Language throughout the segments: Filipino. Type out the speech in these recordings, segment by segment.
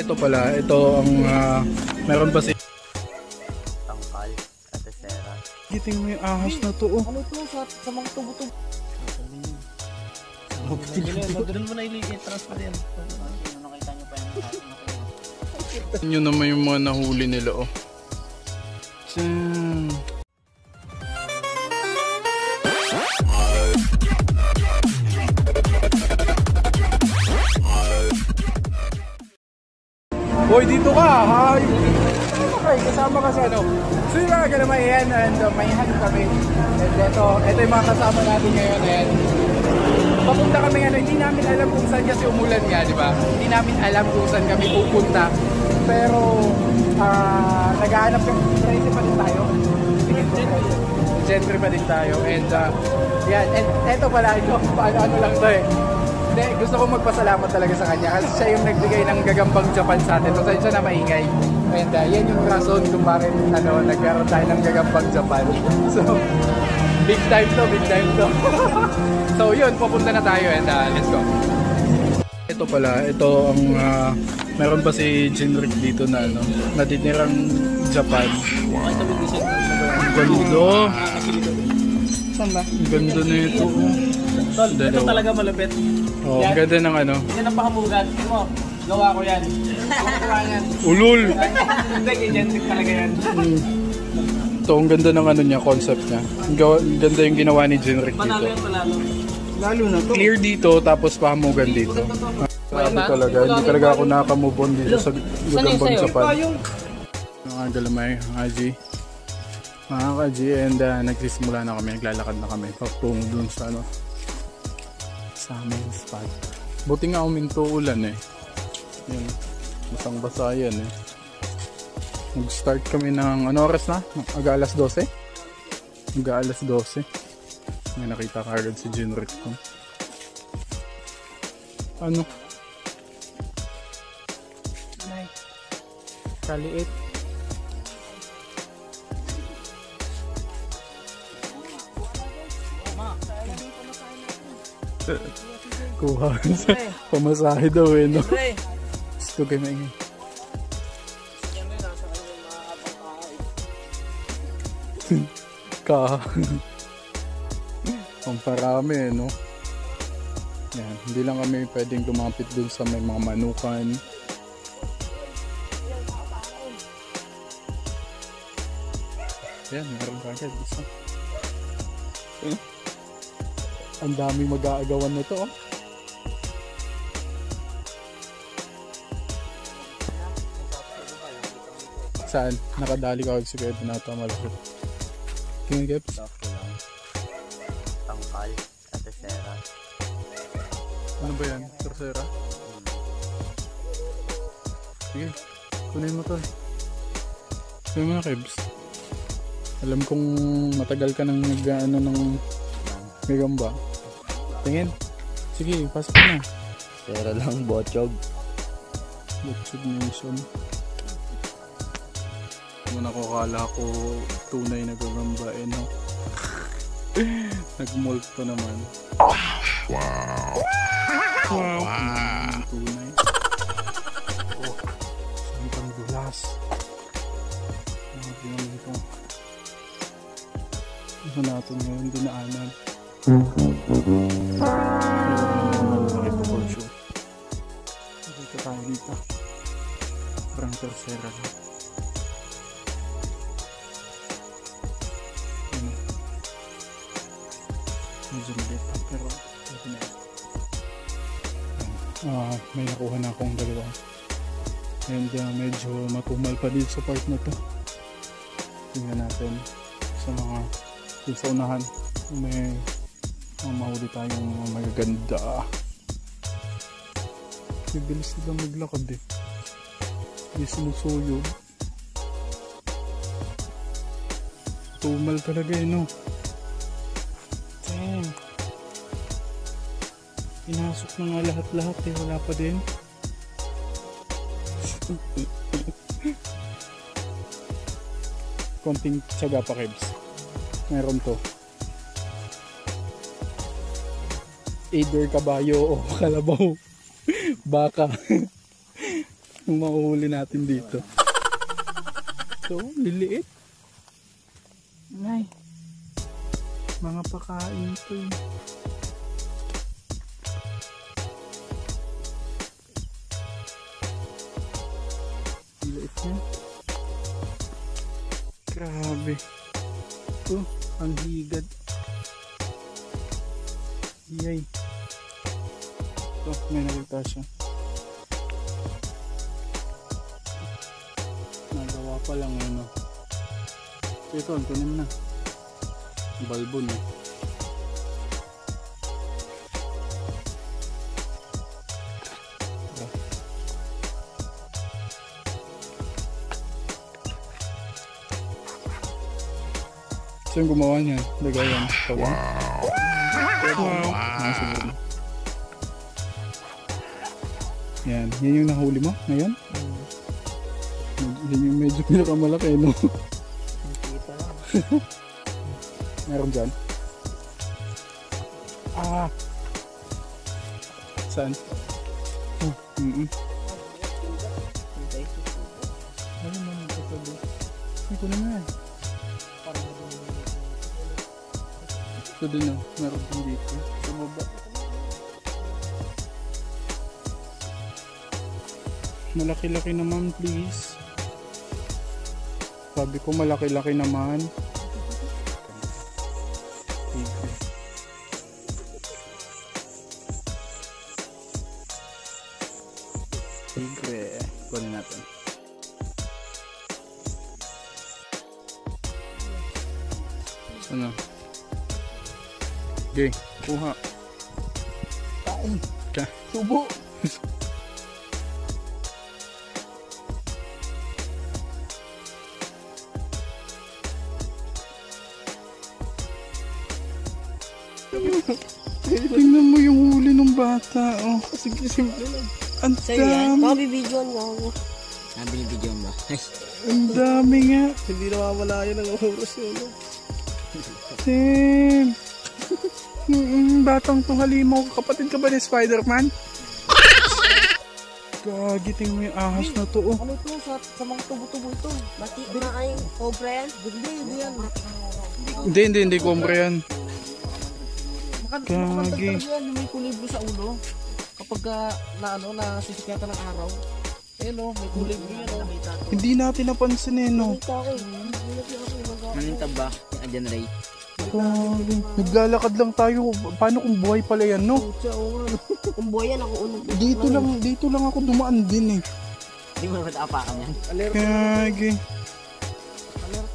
Ito pala, ito ang meron pa si tangkal at tesera. Giting mo yung ahas na to. Oh. Ano to sa mga tubo-tubo? Magdalon mo na i-transfer yan. Nakita nyo pa yan. Yun naman yung mga nahuli nila. Oh. Tiyang. Boy, dito ka! Hi! Okay, kasama ka sa ano? So yung mga galamay yan, and may hanap kami. And ito yung mga kasama natin ngayon. And papunta kami ano, hindi namin alam kung saan kasi umulan nga, di ba? Hindi namin alam kung saan kami pupunta. Pero, naghahanap kami, crazy pa din tayo. Gentry pa din tayo. And, yan, and eto pala, ito, ano lang to eh. Hindi, gusto ko magpasalamat talaga sa kanya kasi siya yung nagbigay ng Gagambang Japan sa atin. Pasensya na maingay. And yan yung rason kung bakit nagkaroon tayo ng Gagambang Japan. So, big time to, big time to. So yun, papunta na tayo and let's go. Ito pala, ito ang meron pa si Jinrick dito na natitirang Japan. Ang ganda. Saan ba? Ang ganda na ito. Ito talaga malapit. Oh, ang ganda ng ano. Yan ang pakamugat. Ito mo, gawa ko yan. Gawa yan. Ulul! Hindi, generic talaga yan. Ito, ang ganda ng ano niya, concept niya. Ang ganda yung ginawa ni Jinrick dito. Panalo yan, panalo. Lalo na to. Clear dito, tapos pahamugan dito. Grabe talaga. Hindi talaga ako nakaka-move on dito sa Gagambang Japan. Mga galamay, mga G. Mga ka-G, and nagsisimula na kami, naglalakad na kami. Papungo dun sa ano, sa aming spot. Buti nga uminto ulan eh. Yan, basang-basa yan eh. Nag-start kami ng, ano oras na? Aga alas 12? Aga alas 12. May nakita ka agad si Jinrick ko. Ano? Kaliit. Kuha. Pamasahe daw eh, no? Gusto kayo maingay. Pamparami eh, no? Yan, hindi lang kami pwedeng lumapit dun sa may mga manukan. Yan, meron ka agad isa. Ang dami mag-aagawan nito, oh. Saan? Nakadali ka sa kaya na ito malapit. Tingin Keps? Tangkal at tesera. Ano ba yan? Tercera? Sige, kunin mo to. Kunin mo na Keps. Alam kong matagal ka nang nag-ano ng Gagamba. Tingin. Sige, pasok na. Tesera lang, botchog. Botchog nation. Muna ko kala ko tunay na Gagamba eh, no? Nag-molt to naman. Wow! Wow! Tunay. Oh, santang dulas. Mga ito. Ito natin ngayon dinaanan. Ito po siya. Dito tayo dito. Parang tercera lang. Medyo maliit pa pero ito na. May nakuha na akong dalawa. And medyo matumal pa dito sa part na to. Tingnan natin sa mga dito sa unahan. May mahuli tayong mga magaganda. Bibilis nila maglakad eh. Hindi sinusuyog. Tumal talaga eh, no? Damn. Pinasok na nga lahat-lahat eh. Wala pa din. Konting tiyaga pa, Kebs. Meron to. Either kabayo o kalabaw. Baka. Yung mahuhuli natin dito. So, liliit. Ay. Mga pakain ito eh. Liliit niya. Grabe. Ito, ang higad. Yay. Ito, may nakita siya. Nagawa pa lang yun, no? Ito, kunin na. Balbon, eh. Saan gumawa niya? Lagayan. Wow! Wow! Wow! Yan. Yan yung nahuli mo ngayon? Yan yung medyo pinakamalaki, no? Meron dyan? Ah! Saan? Oh, Ano naman ito sabi? Hindi ko naman. Ito din, no? Meron din dito. Sa baba. Malaki-laki naman, please. Sabi ko malaki-laki naman. Tigre. Kunin natin. Ano? Okay, kuha. Kain. Tubo. Tingnan mo yung huli ng bata. Oh, sige, simple lang. Ang dami. Mabibidyoan nga ako. Binibidyoan ba? Ang dami nga. Hindi nawawala yun ang oras yun. Tim. Batang tong halimaw. Kapatid ka ba ni Spider-Man? Gagiting mo yung ahas na to. Oh. Ano ito? Sa mga tubo-tubo ito. Bati na ay cobra yan? Hindi yan. Hindi cobra yan. Gagi. May kulibro sa ulo. Kapag nasisikyan ka ng araw. Ayun o, may kulibro yan o. Hindi natin napansin eh, no? Manintab ba? Adyan Ray. Gagi. Naglalakad lang tayo. Paano kung buhay pala yan, no? Kung buhay yan ako unong. Dito lang ako dumaan din eh. Hindi mo naman apakan yan. Gagi.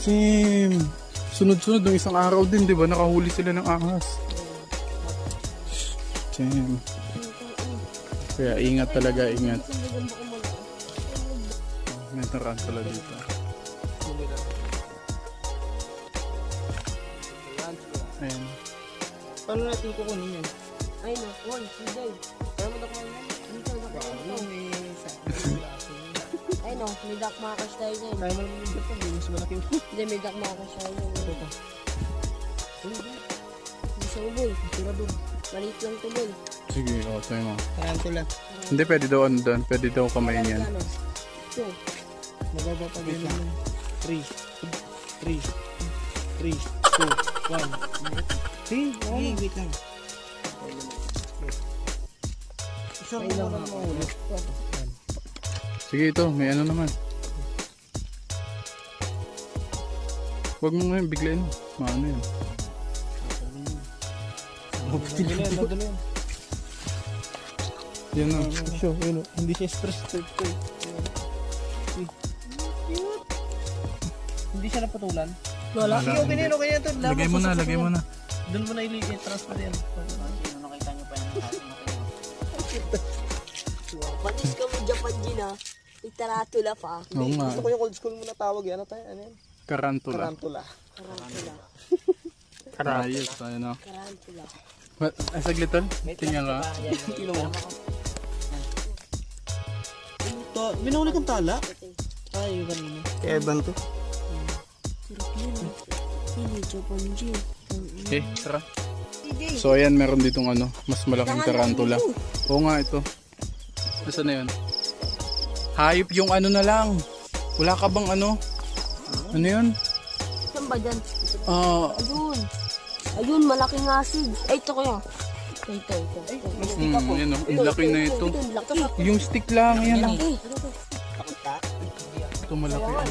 Sim. Sunod-sunod ng isang araw din, di ba? Nakahuli sila ng ahas. Sim. Kaya ingat talaga, ingat. May tarantula dito. Ayan. Paano natin kukunin yan? Ay no, Juan, sige. Kaya mo nakuha yan? Ay no, may duck makers tayo dyan. Kaya mo naman yung dito, mas malaki mo. Hindi, may duck makers tayo dyan. Hindi siya uboy. Tira doon. Maliit lang ito boy. Sige, tayo mo. Tarantula. Hindi, pwede daw ano doon. Pwede daw kamay niyan. Ito. Mababa pa din naman. 3, 2, 1. Hey, wait lang. Isang lang mo ulit. Sige, ito. May ano naman. Huwag mo ngayon, biglayin mo. Maano yun. Yan na. Hindi siya stress. Hindi siya napatulan. Wala. Okay na yun, okay na ito. Lagay mo na. Doon mo na i-transfer yan. Nakita nyo pa yan. Patis ka mo Japan din ha. May taratula pa. Oo nga. Gusto ko yung old school mo na tawag yan. Ano tayo? Ano yan? Tarantula. Tarantula. Ayos, ano. Tarantula. Ay, saglit tol. Tingnan ka. Kilo mo. Binahuli kang tala? Ay, yung kanina. Kaya Evan to. Hindi, Japan din. Okay, tara. So ayan, meron ditong ano, mas malaking tarantula. Oo nga ito. Nasaan na yun? Hayop yung ano na lang. Wala ka bang ano? Ano yun? Saan ba dyan? Ah, Ayun. Ayun, malaking asid. Ay, ito ko yan. Ito. yun oh. Ang laki na ito. Laki. Yung stick lang yan. Laki. Ito malaki. Oh.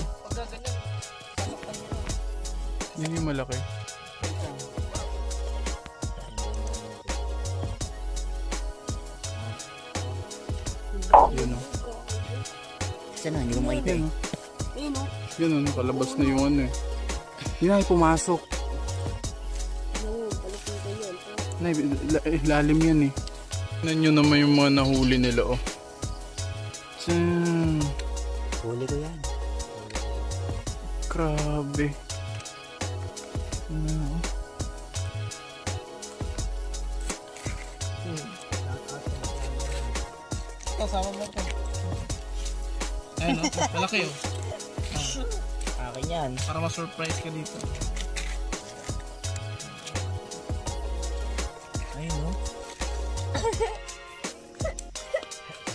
Yan yung malaki. Yun oh. Sana, hindi ko makita eh. Ayun, oh. Yun oh, nakalabas na yung ano eh. Yun ay pumasok. Ayun, balikin ko yun. Nay, lalim yan eh. Tignan nyo naman yung mga nahuli nila oh. Tsan. Huli ko yan. Grabe. Ano? Ito, sama mo ito. Ayun o, malaki o. Akin yan. Para ma-surprise ka dito. Ayun o.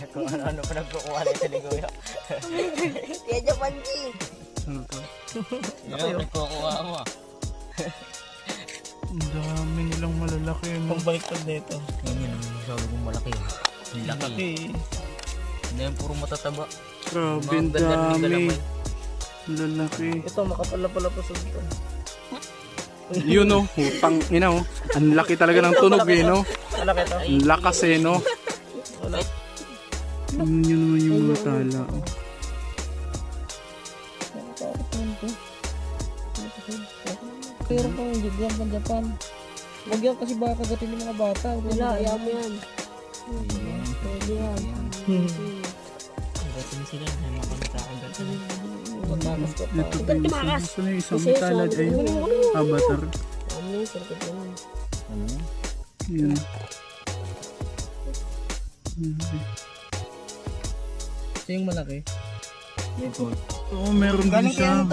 Kung ano-ano pa nagkukuha na ito ni Kuya. Yan yung panji. Ano to? Ayun, nagkukuha mo ah. Ang dami nilang malalaki no? Pagbaliktad nito. Yan yun, ang masyado kong malaki. Ang laki. Hindi yan, puro matataba. Grabe, ang Mga ganda rin dami. galamay. Lalaki. Ito, makapala-palapasod ito. Yun oh, putang ina oh. Ang laki talaga ng tunog eh no. Malaki ito. Ang lakas eh no. Yun naman yung mga tala oh. Pero kung hindi yan Japan. Huwag yan kasi baka kagatin ng mga bata. Wala, ayaw mo yan. Pwede yan. Gatin sila, hindi makamit sa akin gatin. Pagkakas ko pa. Ito pa yung isa. Gusto na yung isang talad ay avatar. Ano yung sarkot yan? Ano? Yun. Ito yung malaki. Oo, meron din siya.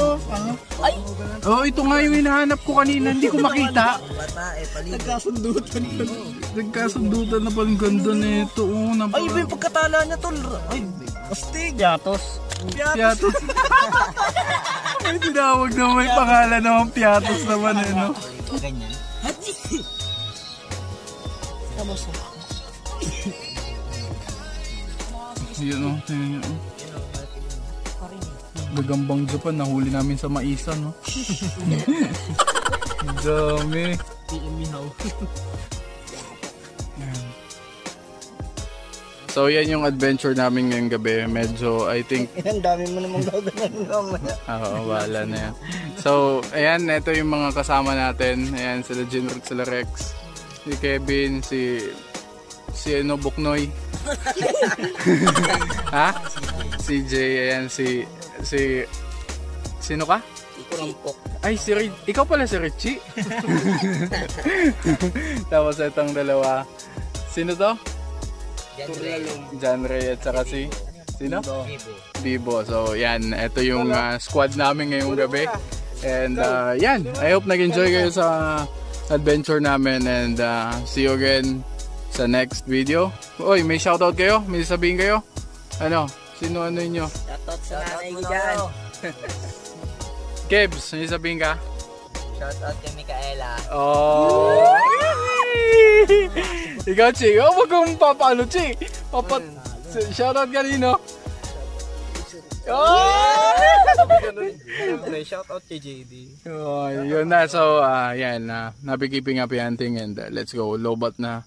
Oh, ito nga yung hinahanap ko kanina, hindi ko makita. Bata eh, paligid. Nagkasundutan yun. Nagkasundutan na palang ganda na ito. Oh, Ay, iba yung pagkatala niya tol. Ay, astig. Piatos. Piatos. Ay, tinawag na may pangalan naman Piatos naman eh, no? Ganyan. Tapos, Yun oh, tingnan nyo. Gagambang Japan, nahuli namin sa Maisa, no? Dami. Mihaw. So yan yung adventure namin ngayong gabi. Medyo, I think... Ang dami mo namang gagawin mamaya. Oo, wala na yan. So, ayan, ito yung mga kasama natin. Ayan, sila Jinroot, sila Rex, si Kevin, si ano, Buknoy. Ha? Si Jay, ayan, sino ka? Kurampok. Ay, ikaw pala si Richie. Tapos itong dalawa. Sino to? John Ray at saka sino? Bibo. So yan, ito yung squad namin ngayong gabi. And yan, I hope nag-enjoy kayo sa adventure namin. And see you again sa next video. Oy, may shoutout kayo? May sabihin kayo? Ano? Sino ano inyo? Shoutout sa nanay ko dyan. Kebs, may sabihin ka? Shoutout kay Micaela. Oh! Ikaw, Chi. Oh, wag kang papaano, Chi. Shoutout ka rin, no? Oh! Shoutout kay JD. Oh, yun na. So, yan. Happy keeping, happy hunting, and let's go. Lobat na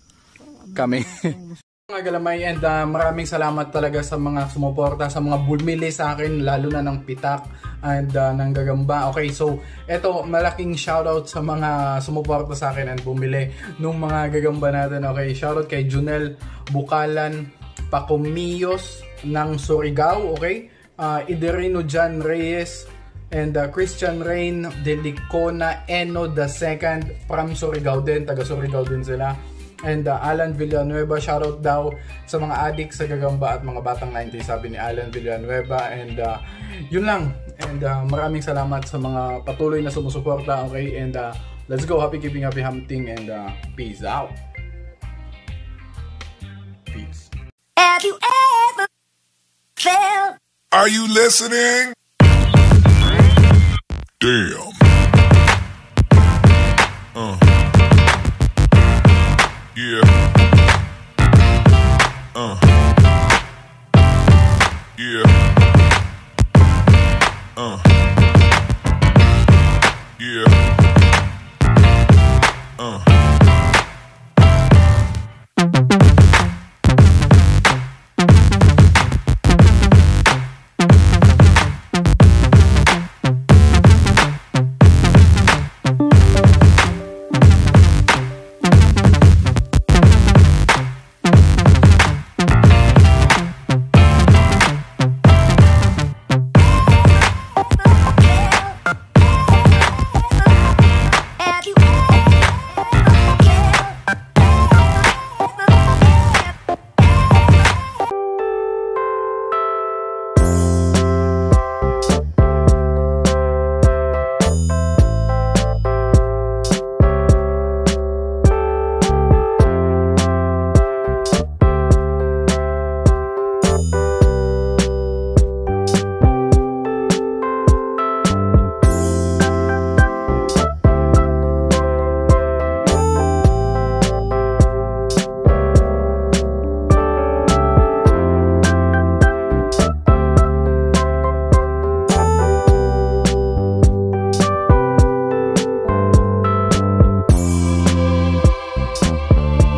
kami. Mga galamay, and maraming salamat talaga sa mga sumuporta, sa mga bumili sa akin, lalo na ng pitak and ng gagamba. Okay, so eto, malaking shoutout sa mga sumuporta sa akin and bumili nung mga gagamba natin. Okay, shoutout kay Junel Bukalan Pacomillos ng Surigao. Okay, Iderino Jan Reyes and Christian Rain Delicona Eno II from Surigao din, taga Surigao din sila. And Alan Villanueva, shoutout daw sa mga adik sa gagamba at mga batang 90s, sabi ni Alan Villanueva. And yun lang. And maraming salamat sa mga patuloy na sumusuporta. Okay, and let's go. Happy keeping, happy hunting, and peace out. Peace. Have you ever felt Are you listening? Damn.